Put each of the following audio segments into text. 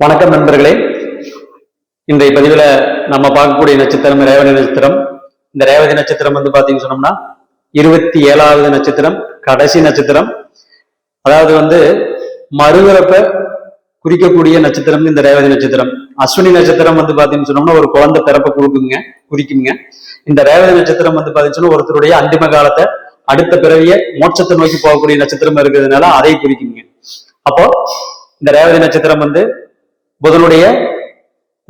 வணக்கம் நண்பர்களே. இன்றைய பதிவுல நம்ம பார்க்கக்கூடிய நட்சத்திரம் ரேவதி நட்சத்திரம். இந்த ரேவதி நட்சத்திரம் பாத்தீங்கன்னு சொன்னோம்னா 27வது நட்சத்திரம், கடைசி நட்சத்திரம். அதாவது மறுபிறப்ப குறிக்கக்கூடிய நட்சத்திரம் இந்த ரேவதி நட்சத்திரம். அஸ்வினி நட்சத்திரம் பாத்தீங்கன்னு சொன்னோம்னா ஒரு குழந்தை பிறப்ப குறிக்குங்க. இந்த ரேவதி நட்சத்திரம் பாத்தீங்கன்னா ஒருத்தருடைய அந்திம காலத்தை, அடுத்த பிறவிய மோட்சத்தை நோக்கி போகக்கூடிய நட்சத்திரம் இருக்கிறதுனால அதை குறிக்குங்க. அப்போ இந்த ரேவதி நட்சத்திரம் புதனுடைய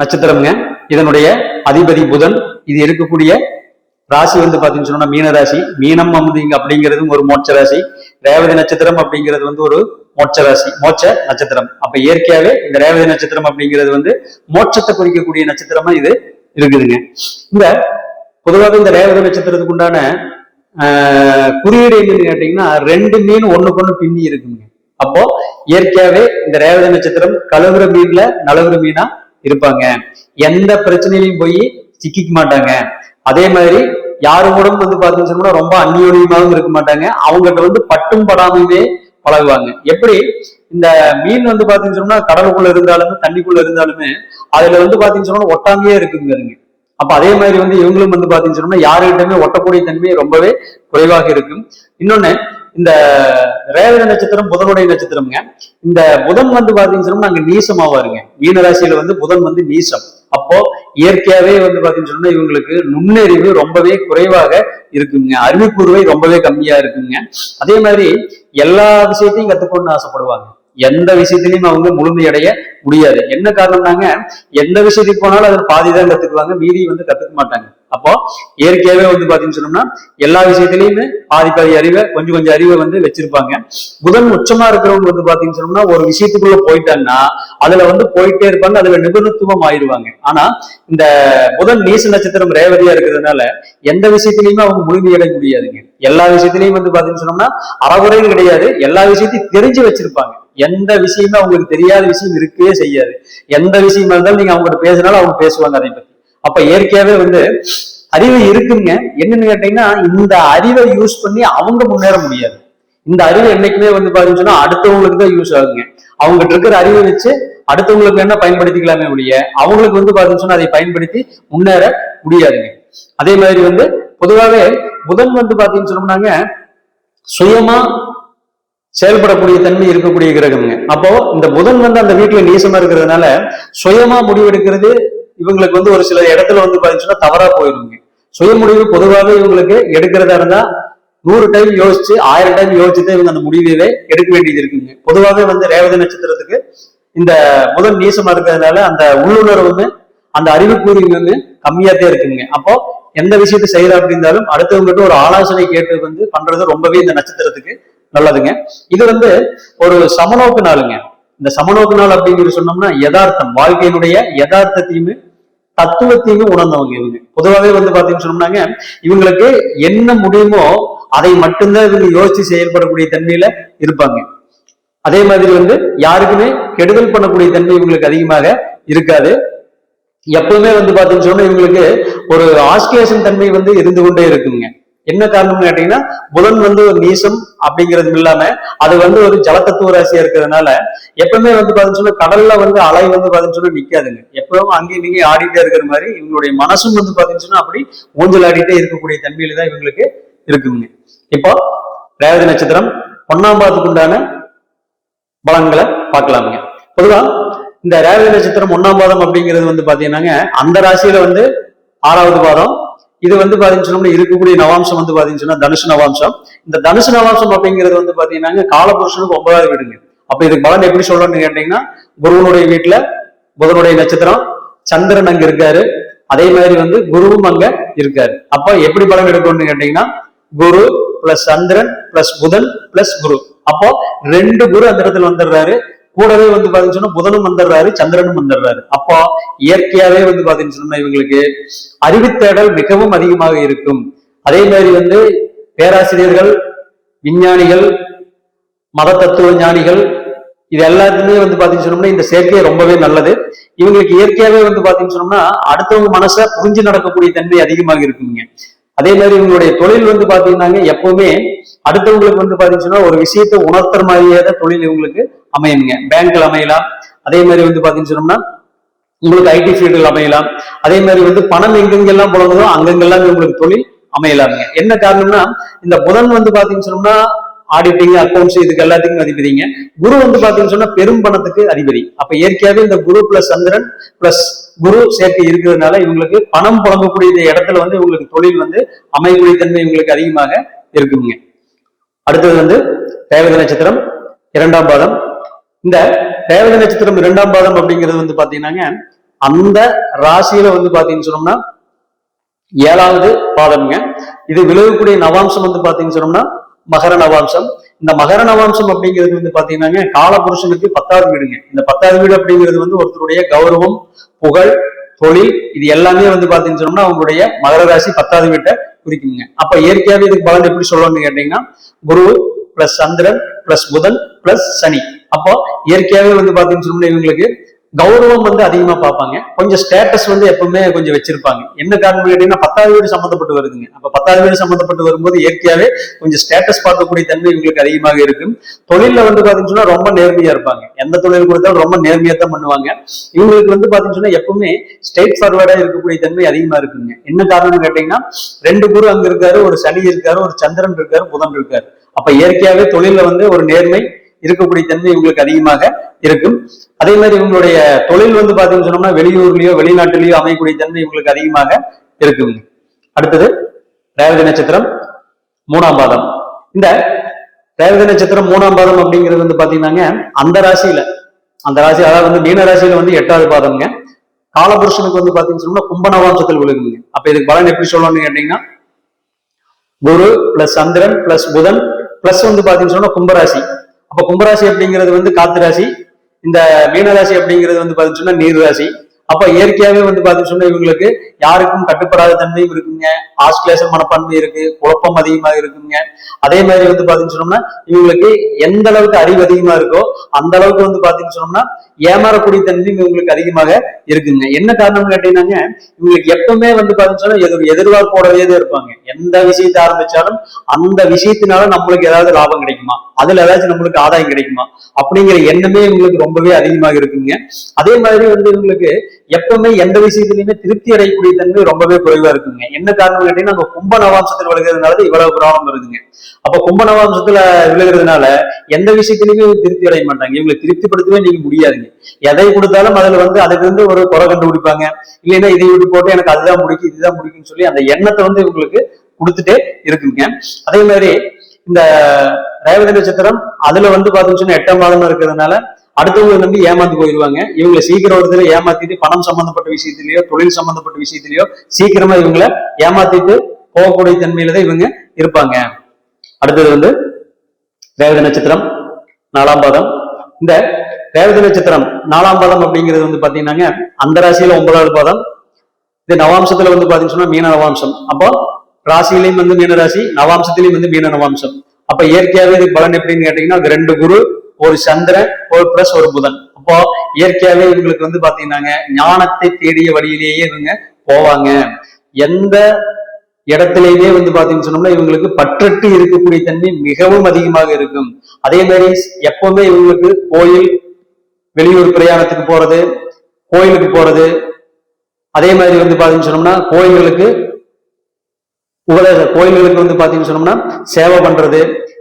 நட்சத்திரம்ங்க. இதனுடைய அதிபதி புதன். இது இருக்கக்கூடிய ராசி பாத்தீங்கன்னு சொன்னா மீன ராசி. மீனம் அப்படிங்கிறது ஒரு மோட்ச ராசி. ரேவதி நட்சத்திரம் அப்படிங்கிறது ஒரு மோட்ச ராசி, மோட்ச நட்சத்திரம். அப்ப இயற்கையாவே இந்த ரேவதி நட்சத்திரம் அப்படிங்கிறது மோட்சத்தை குறிக்கக்கூடிய நட்சத்திரமா இது இருக்குதுங்க. இந்த பொதுவாக இந்த ரேவதி நட்சத்திரத்துக்கு உண்டான குறியீடு என்னன்னு கேட்டீங்கன்னா 2 மீன் ஒண்ணுக்கு ஒண்ணு பின்னி இருக்குங்க. அப்போ இயற்கையாவே இந்த ரேவதி நட்சத்திரம் கழுவுற மீன்ல நழுவுற மீனா இருப்பாங்க. எந்த பிரச்சனையிலையும் போய் சிக்கிக்க மாட்டாங்க. அதே மாதிரி யாரு கூட பாத்தீங்கன்னா ரொம்ப அந்நியோன்யமாவும் இருக்க மாட்டாங்க. அவங்ககிட்ட பட்டும் படாமையுமே பழகுவாங்க. எப்படி இந்த மீன் பாத்தீங்கன்னா கடலுக்குள்ள இருந்தாலுமே தண்ணிக்குள்ள இருந்தாலுமே அதுல பாத்தீங்கன்னா ஒட்டாமையே இருக்குங்க. அப்ப அதே மாதிரி இவங்களும் பாத்தீங்கன்னா யாருகிட்டயுமே ஒட்டக்கூடிய தன்மை ரொம்பவே குறைவாக இருக்கும். இன்னொன்னு, இந்த ரேவதி நட்சத்திரம் புதனுடைய நட்சத்திரம்ங்க. இந்த புதன் பாத்தீங்கன்னா அங்க நீசமாவாருங்க. மீனராசியில புதன் நீசம். அப்போ இயற்கையாவே பாத்தீங்கன்னா இவங்களுக்கு நுண்ணறிவு ரொம்பவே குறைவாக இருக்குங்க. அறிவுக்கூர்வை ரொம்பவே கம்மியா இருக்குங்க. அதே மாதிரி எல்லா விஷயத்தையும் கத்துக்கணும்னு ஆசைப்படுவாங்க. எந்த விஷயத்திலையும் அவங்க முழுமையடைய முடியாது. என்ன காரணம்னாங்க, எந்த விஷயத்துக்கு போனாலும் அதில் பாதிதான் கத்துக்குவாங்க, மீறி கத்துக்க மாட்டாங்க. அப்போ இயற்கையாவே பாத்தீங்கன்னு சொன்னோம்னா எல்லா விஷயத்திலயுமே பாதி அறிவை கொஞ்சம் அறிவை வச்சிருப்பாங்க. புதன் உச்சமா இருக்கிறவங்க பாத்தீங்கன்னு சொன்னோம்னா ஒரு விஷயத்துக்குள்ள போயிட்டாங்கன்னா அதுல போயிட்டே இருப்பாங்க, அதுல நிபுணத்துவம் ஆயிடுவாங்க. ஆனா இந்த புதன் நீச நட்சத்திரம் ரேவதியா இருக்கிறதுனால எந்த விஷயத்திலையுமே அவங்க முழுமையடைய முடியாதுங்க. எல்லா விஷயத்திலையும் பாத்தீங்கன்னு சொன்னோம்னா அறகுறையும் கிடையாது, எல்லா விஷயத்தையும் தெரிஞ்சு வச்சிருப்பாங்க. எந்த விஷயமே அவங்களுக்கு தெரியாத விஷயம் இருக்கவே செய்யாது. எந்த விஷயமா இருந்தாலும் நீங்க அவங்ககிட்ட பேசினாலும் அவங்க பேசுவாங்க அதை பத்தி. அப்ப இயற்கையாவே அறிவு இருக்குங்க. என்னன்னு கேட்டீங்கன்னா இந்த அறிவை யூஸ் பண்ணி அவங்க முன்னேற முடியாது. இந்த அறிவு என்னைக்குமே பாத்தீங்கன்னா அடுத்தவங்களுக்கு தான் யூஸ் ஆகுங்க. அவங்ககிட்ட இருக்கிற அறிவை வச்சு அடுத்தவங்களுக்கு என்ன பயன்படுத்திக்கலாமே ஒழிய அவங்களுக்கு பாத்தீங்கன்னா அதை பயன்படுத்தி முன்னேற முடியாதுங்க. அதே மாதிரி பொதுவாகவே புதன் பாத்தீங்கன்னு சொன்னோம்னாங்க சுயமா செயல்படக்கூடிய தன்மை இருக்கக்கூடிய கிரகம்ங்க. அப்போ இந்த புதன் அந்த வீட்டுல நீசமா இருக்கிறதுனால சுயமா முடிவெடுக்கிறது இவங்களுக்கு ஒரு சில இடத்துல பாத்தீங்கன்னா தவறா போயிருங்க. சுய முடிவு பொதுவாக இவங்களுக்கு எடுக்கிறதா இருந்தா 100 டைம் யோசிச்சு 1000 டைம் யோசிச்சுட்டு இவங்க அந்த முடிவையே எடுக்க வேண்டியது இருக்குங்க. பொதுவாகவே ரேவதி நட்சத்திரத்துக்கு இந்த புதன் நீசமா இருக்கிறதுனால அந்த உள்ளுணர்வுமே அந்த அறிவுக்கூறியுமே கம்மியாத்தே இருக்குங்க. அப்போ எந்த விஷயத்தை செய்யறா அப்படின்னாலும் அடுத்தவங்ககிட்ட ஒரு ஆலோசனை கேட்டு பண்றது ரொம்பவே இந்த நட்சத்திரத்துக்கு நல்லதுங்க. இது ஒரு சமநோக்கு நாளுங்க. இந்த சமநோக்கு நாள் அப்படிங்கிறது சொன்னோம்னா யதார்த்தம், வாழ்க்கையினுடைய யதார்த்தத்தையுமே தத்துவத்தையுமே உணர்ந்தவங்க இவங்க. பொதுவாகவே பாத்தீங்கன்னு சொன்னோம்னாங்க இவங்களுக்கு என்ன முடியுமோ அதை மட்டும்தான் இவங்க யோசிச்சு செயல்படக்கூடிய தன்மையில இருப்பாங்க. அதே மாதிரி யாருக்குமே கெடுதல் பண்ணக்கூடிய தன்மை இவங்களுக்கு அதிகமாக இருக்காது. எப்பவுமே பாத்தீங்கன்னு சொன்னா இவங்களுக்கு ஒரு ஆஸ்கிலேஷன் தன்மை இருந்து கொண்டே இருக்குங்க. என்ன காரணம்னு கேட்டீங்கன்னா புதன் ஒரு நீசம் அப்படிங்கிறது இல்லாம அது ஒரு ஜலத்தத்துவ ராசியா இருக்கிறதுனால எப்பவுமே பாத்தீங்கன்னா கடல்ல அலை பாத்தீங்கன்னா நிக்காதுங்க. எப்பவும் அங்கேயும் நீங்க ஆடிட்டே இருக்கிற மாதிரி இவங்களுடைய மனசும் பாத்தீங்கன்னா அப்படி ஊஞ்சல் ஆடிட்டே இருக்கக்கூடிய தன்மையில தான் இவங்களுக்கு இருக்குங்க. இப்போ ரேவதி நட்சத்திரம் 1ஆம் பாதத்துக்கு உண்டான பலன்களை பார்க்கலாமுங்க. பொதுவா இந்த ரேவதி நட்சத்திரம் 1ஆம் பாதம் அப்படிங்கிறது பாத்தீங்கன்னாங்க அந்த ராசியில 6வது பாதம். இது பாத்தீங்கன்னா இருக்கக்கூடிய நவாம்சம் பாத்தீங்கன்னா தனுசு நவாம்சம். இந்த தனுசு நவாம்சம் அப்படிங்கிறது பாத்தீங்கன்னா காலபுருஷனுக்கு 9வது வீடுங்க. அப்ப இதுக்கு பலன் எப்படி சொல்லணும்னு கேட்டீங்கன்னா குருவனுடைய வீட்டுல புதனுடைய நட்சத்திரம், சந்திரன் அங்க இருக்காரு. அதே மாதிரி குருவும் அங்க இருக்காரு. அப்ப எப்படி பலன் எடுக்கணும்னு கேட்டீங்கன்னா குரு பிளஸ் சந்திரன் பிளஸ் புதன் பிளஸ் குரு. அப்போ 2 குரு அந்த இடத்துல வந்துடுறாரு. கூடவே பாத்தீங்கன்னா புதனும் வந்துடுறாரு, சந்திரனும் வந்துடுறாரு. அப்போ இயற்கையாவே பாத்தீங்கன்னா இவங்களுக்கு அறிவுத்தேடல் மிகவும் அதிகமாக இருக்கும். அதே மாதிரி பேராசிரியர்கள், விஞ்ஞானிகள், மத தத்துவ ஞானிகள் இது எல்லாத்துக்குமே பாத்தீங்கன்னா இந்த சேர்க்கையை ரொம்பவே நல்லது. இவங்களுக்கு இயற்கையாவே பாத்தீங்கன்னா அடுத்தவங்க மனசை புரிஞ்சு நடக்கக்கூடிய தன்மை அதிகமாக இருக்குங்க. அதே மாதிரி இவங்களுடைய தொழில் வந்து பாத்தீங்கன்னா எப்பவுமே அடுத்தவங்களுக்கு வந்து பாத்தீங்கன்னா ஒரு விஷயத்தை உணர்த்துற மாதிரியே தான் தொழில் இவங்களுக்கு அமையுங்க. பேங்க்ல அமையலாம், அதே மாதிரி வந்து பாத்தீங்கன்னா உங்களுக்கு ஐடி ஃபீல்டில் அமையலாம், அதே மாதிரி வந்து பணம் எங்கெங்கெல்லாம் புழங்குதோ அங்கெங்கெல்லாம் உங்களுக்கு தொழில் அமையலாமுங்க. என்ன காரணம்னா இந்த புதன் வந்து பாத்தீங்கன்னு சொன்னோம்னா ஆடிட்டிங், அக்கௌண்ட்ஸ் இதுக்கு எல்லாத்துக்கும் அதிபதிங்க. குரு வந்து பாத்தீங்கன்னு சொன்னா பெரும் பணத்துக்கு அதிபதி. அப்ப இயற்கையாவே இந்த குரு பிளஸ் சந்திரன் பிளஸ் குரு சேர்க்கை இருக்கிறதுனால இவங்களுக்கு பணம் புழங்கக்கூடிய இடத்துல வந்து இவங்களுக்கு தொழில் வந்து அமையக்கூடிய தன்மை இவங்களுக்கு அதிகமாக இருக்குங்க. அடுத்தது வந்து ரேவதி நட்சத்திரம் 2ஆம் பாதம். இந்த ரேவதி நட்சத்திரம் 2ஆம் பாதம் அப்படிங்கிறது வந்து பாத்தீங்கன்னாங்க அந்த ராசியில வந்து பாத்தீங்கன்னு சொன்னோம்னா 7வது பாதம்ங்க. இது விலகக்கூடிய நவாம்சம் வந்து பாத்தீங்கன்னு சொன்னோம்னா மகர நவாம்சம். இந்த மகர நவாம்சம் அப்படிங்கிறது வந்து பாத்தீங்கன்னா காலபுருஷனுக்கு 10வது வீடுங்க. இந்த 10வது வீடு அப்படிங்கிறது வந்து ஒருத்தருடைய கௌரவம், புகழ், தொழில் இது எல்லாமே வந்து பாத்தீங்கன்னு சொன்னோம்னா அவங்களுடைய மகர ராசி 10வது வீட்டை குறிக்குங்க. அப்ப இயற்கையாவே இதுக்கு பலன் எப்படி சொல்லணும்னு கேட்டீங்கன்னா குரு பிளஸ் சந்திரன் பிளஸ் புதன் பிளஸ் சனி. அப்போ இயற்கையாவே வந்து பாத்தீங்கன்னு சொன்னோம்னா இவங்களுக்கு கௌரவம் வந்து அதிகமா பார்ப்பாங்க, கொஞ்சம் ஸ்டேட்டஸ் வந்து எப்பவுமே கொஞ்சம் வச்சிருப்பாங்க. என்ன காரணம் கேட்டீங்கன்னா 10வது வீடு சம்மந்தப்பட்டு வருதுங்க. அப்ப 10வது வீடு சம்மந்தப்பட்டு வரும்போது இயற்கையாவே கொஞ்சம் ஸ்டேட்டஸ் பார்க்கக்கூடிய தன்மை இவங்களுக்கு அதிகமாக இருக்கும். தொழில வந்து பாத்தீங்கன்னா ரொம்ப நேர்மையா இருப்பாங்க, எந்த தொழில் கொடுத்தாலும் ரொம்ப நேர்மையா தான் பண்ணுவாங்க. இவங்களுக்கு வந்து பாத்தீங்கன்னா எப்பவுமே ஸ்ட்ரெயிட் ஃபார்வர்டா இருக்கக்கூடிய தன்மை அதிகமா இருக்குங்க. என்ன காரணம் கேட்டீங்கன்னா 2 குரு அங்க இருக்காரு, ஒரு சனி இருக்காரு, ஒரு சந்திரன் இருக்காரு, புதன் இருக்காரு. அப்ப இயற்கையாவே தொழில வந்து ஒரு நேர்மை இருக்கக்கூடிய தன்மை இவங்களுக்கு அதிகமாக இருக்கும். அதே மாதிரி இவங்களுடைய தொழில் வந்து பாத்தீங்கன்னு சொன்னோம்னா வெளியூர்லயோ வெளிநாட்டிலேயோ அமையக்கூடிய தன்மை இவங்களுக்கு அதிகமாக இருக்குங்க. அடுத்தது ரேவதி நட்சத்திரம் 3ஆம் பாதம். இந்த ரேவதி நட்சத்திரம் 3ஆம் பாதம் அப்படிங்கிறது வந்து பாத்தீங்கன்னாங்க அந்த ராசி அதாவது வந்து மீன ராசியில வந்து 8வது பாதம்ங்க. காலபுருஷனுக்கு வந்து பாத்தீங்கன்னு சொன்னா கும்ப நவாம்சத்தில் விழுகுங்க. அப்ப இதுக்கு பலன் எப்படி சொல்லணும்னு கேட்டீங்கன்னா குரு பிளஸ் சந்திரன் பிளஸ் புதன் பிளஸ் வந்து பாத்தீங்கன்னு சொன்னா கும்பராசி. அப்ப கும்பராசி அப்படிங்கிறது வந்து காத்து ராசி, இந்த மீனராசி அப்படிங்கிறது வந்து பாத்தீங்கன்னா நீர் ராசி. அப்ப இயற்கையாவே வந்து பாத்தீங்கன்னா இவங்களுக்கு யாருக்கும் கட்டுப்படாத தன்மையும் இருக்குங்க, ஆஸ்கிலேஷன் மனப்பான்மை இருக்கு, குழப்பம் அதிகமாக இருக்குங்க. அதே மாதிரி வந்து பாத்தீங்கன்னு சொன்னோம்னா இவங்களுக்கு எந்த அளவுக்கு அறிவு அதிகமா இருக்கோ அந்த அளவுக்கு வந்து பாத்தீங்கன்னு சொன்னோம்னா ஏமாறக்கூடிய தன்மையும் இவங்களுக்கு அதிகமாக இருக்குங்க. என்ன காரணம் கேட்டீங்கன்னா இவங்களுக்கு எப்பவுமே வந்து பாத்தீங்கன்னா எதிர்பார்ப்போடவே தான் இருப்பாங்க. எந்த விஷயத்தை ஆரம்பிச்சாலும் அந்த விஷயத்தினால நம்மளுக்கு ஏதாவது லாபம் கிடைக்குமா, அதுல ஏதாச்சும் நம்மளுக்கு ஆதாயம் கிடைக்குமா அப்படிங்கிற எண்ணமே இவங்களுக்கு ரொம்பவே அதிகமாக இருக்குங்க. அதே மாதிரி வந்து இவங்களுக்கு எப்பவுமே எந்த விஷயத்திலுமே திருப்தி அடையக்கூடிய தன்மை ரொம்பவே குறைவா இருக்குங்க. என்ன காரணம் கேட்டீங்கன்னா நம்ம கும்ப நவாம்சத்தில் விழுகிறதுனால இவ்வளவு ப்ராப்ளம் வருதுங்க. அப்ப கும்ப நவாம்சத்துல விழுகிறதுனால எந்த விஷயத்திலுமே திருப்தி அடைய மாட்டாங்க. இவங்களை திருப்திப்படுத்தவே நீங்க முடியாதுங்க. எதை கொடுத்தாலும் அதுல வந்து அதுக்கு வந்து ஒரு குறை கண்டுபிடிப்பாங்க. இல்லைன்னா இதை விட்டு போட்டு எனக்கு அதுதான் பிடிக்கும் இதுதான் பிடிக்கும்னு சொல்லி அந்த எண்ணத்தை வந்து இவங்களுக்கு கொடுத்துட்டே இருக்குங்க. அதே மாதிரி இந்த ரேவதி நட்சத்திரம் அதுல வந்து பாத்தீங்கன்னா 8ஆம் பாதம் இருக்கிறதுனால அடுத்தவங்களை நம்பி ஏமாத்தி போயிடுவாங்க. இவங்களை சீக்கிரம் ஒரு தடவை ஏமாத்திட்டு பணம் சம்பந்தப்பட்ட விஷயத்திலயோ தொழில் சம்பந்தப்பட்ட விஷயத்திலயோ சீக்கிரமா இவங்களை ஏமாத்திட்டு போகக்கூடிய தன்மையில தான் இவங்க இருப்பாங்க. அடுத்தது வந்து ரேவதி நட்சத்திரம் 4ஆம் பாதம். இந்த ரேவதி நட்சத்திரம் 4ஆம் பாதம் அப்படிங்கிறது வந்து பாத்தீங்கன்னா அந்த ராசியில 9வது பாதம். இது நவாம்சத்துல வந்து பாத்தீங்கன்னா மீன நவாம்சம். அப்போ ராசியிலையும் வந்து மீன ராசி, நவாம்சத்திலையும் வந்து மீன நவாம்சம். அப்ப இயற்கையாவே இது பலன் எப்படின்னு கேட்டீங்கன்னா 2 குரு, ஒரு சந்திரன், ஒரு பிளஸ் ஒரு புதன். அப்போ இயற்கையாவே இவங்களுக்கு வந்து பாத்தீங்கன்னா ஞானத்தை தேடிய வழியிலேயே இவங்க போவாங்க. எந்த இடத்திலேயே வந்து பாத்தீங்கன்னு சொன்னோம்னா இவங்களுக்கு பற்றட்டு இருக்கக்கூடிய தன்மை மிகவும் அதிகமாக இருக்கும். அதே மாதிரி எப்பவுமே இவங்களுக்கு கோயில், வெளியூர் பிரயாணத்துக்கு போறது, கோயிலுக்கு போறது, அதே மாதிரி வந்து பாத்தீங்கன்னு சொன்னோம்னா கோயில்களுக்கு வந்து பாத்தீங்கன்னு சொன்னோம்னா சேவை பண்றது,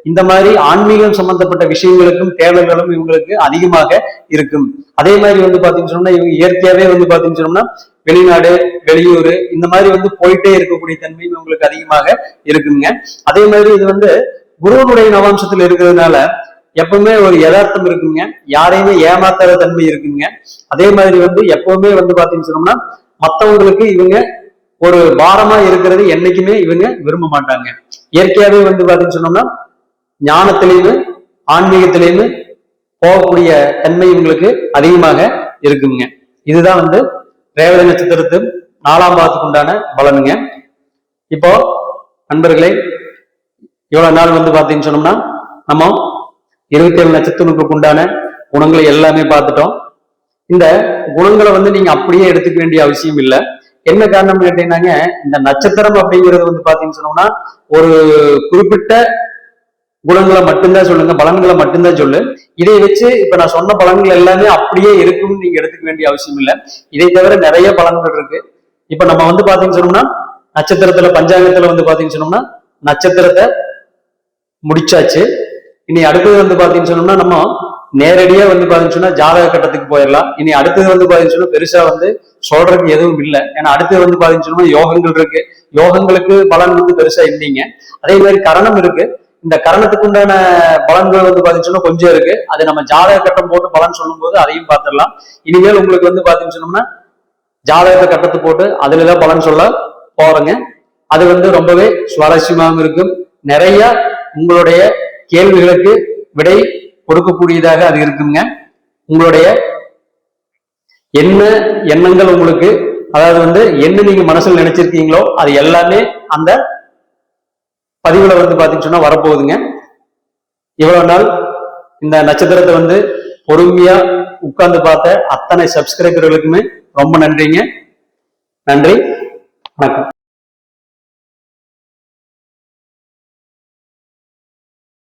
இந்த மாதிரி ஆன்மீகம் சம்பந்தப்பட்ட விஷயங்களுக்கும் தேவைகளும் இவங்களுக்கு அதிகமாக இருக்கும். அதே மாதிரி வந்து பாத்தீங்கன்னு சொன்னா இவங்க இயற்கையாவே வந்து பாத்தீங்கன்னு சொன்னோம்னா வெளிநாடு, வெளியூர் இந்த மாதிரி வந்து போயிட்டே இருக்கக்கூடிய தன்மையும் இவங்களுக்கு அதிகமாக இருக்குங்க. அதே மாதிரி இது வந்து குருவனுடைய நவாம்சத்துல இருக்கிறதுனால எப்பவுமே ஒரு யதார்த்தம் இருக்குங்க, யாரையுமே ஏமாத்தாத தன்மை இருக்குங்க. அதே மாதிரி வந்து எப்பவுமே வந்து பாத்தீங்கன்னு சொன்னோம்னா மற்றவங்களுக்கு இவங்க ஒரு பாரமா இருக்கிறது என்னைக்குமே இவங்க விரும்ப மாட்டாங்க. இயற்கையாவே வந்து பாத்தீங்கன்னு சொன்னோம்னா ஞானத்திலையுமே ஆன்மீகத்திலையுமே போகக்கூடிய தன்மை இவங்களுக்கு அதிகமாக இருக்குங்க. இதுதான் வந்து ரேவதி நட்சத்திரத்து 4ஆம் பாதத்துக்கு உண்டான பலனுங்க. இப்போ நண்பர்களே இவ்வளவு நாள் வந்து பாத்தீங்கன்னு சொன்னோம்னா நம்ம 27 நட்சத்திரங்களுக்கு உண்டான குணங்களை எல்லாமே பார்த்துட்டோம். இந்த குணங்களை வந்து நீங்க அப்படியே எடுத்துக்க வேண்டிய அவசியம் இல்லை. என்ன காரணம் கேட்டீங்கன்னாங்க, இந்த நட்சத்திரம் அப்படிங்கிறது வந்து பாத்தீங்கன்னு சொன்னோம்னா ஒரு குறிப்பிட்ட குணங்களை மட்டும்தான் சொல்லுங்க, பலன்களை மட்டும்தான் சொல்லு. இதை வச்சு இப்ப நான் சொன்ன பலன்கள் எல்லாமே அப்படியே இருக்கும்னு நீங்க எடுத்துக்க வேண்டிய அவசியம் இல்லை. இதை தவிர நிறைய பலன்கள் இருக்கு. இப்ப நம்ம வந்து பாத்தீங்கன்னு சொன்னோம்னா நட்சத்திரத்துல பஞ்சாங்கத்துல வந்து பாத்தீங்கன்னு சொன்னோம்னா நட்சத்திரத்தை முடிச்சாச்சு. இனி அடுத்தது வந்து பாத்தீங்கன்னு சொன்னோம்னா நம்ம நேரடியா வந்து பாத்தீங்கன்னு சொன்னா ஜாதக கட்டத்துக்கு போயிடலாம். இனி அடுத்தது வந்து பாத்தீங்கன்னு சொன்னா பெருசா வந்து சொல்றதுக்கு எதுவும் இல்லை. ஏன்னா அடுத்தது வந்து பாத்தீங்கன்னு சொன்னா யோகங்கள் இருக்கு. யோகங்களுக்கு பலன் வந்து பெருசா இல்லைங்க. அதே மாதிரி கரணம் இருக்கு. இந்த கரணத்துக்கு உண்டான பலன்கள் வந்து பாத்தீங்கன்னா கொஞ்சம் இருக்கு. அது நம்ம ஜாதக கட்டம் போட்டு பலன் சொல்லும் போது அதையும் பார்த்துடலாம். இனிமேல் உங்களுக்கு வந்து பாத்தீங்கன்னு சொன்னோம்னா ஜாதகத்தை கட்டத்து போட்டு அதுலதான் பலன் சொல்ல போறேங்க. அது வந்து ரொம்பவே சுவாரஸ்யமாகவும் இருக்கும். நிறைய உங்களுடைய கேள்விகளுக்கு விடை கொடுக்கக்கூடியதாக அது இருக்குங்க. உங்களுடைய என்ன எண்ணங்கள் உங்களுக்கு, அதாவது வந்து என்ன நீங்க மனசுல நினைச்சிருக்கீங்களோ அது எல்லாமே அந்த பதிவுல வந்து பாத்தீங்கன்னு சொன்னா வரப்போகுதுங்க. இவ்வளவு நாள் இந்த நட்சத்திரத்தை வந்து பொறுமையா உட்கார்ந்து பார்த்த அத்தனை சப்ஸ்கிரைபர்களுக்குமே ரொம்ப நன்றிங்க. நன்றி, வணக்கம்.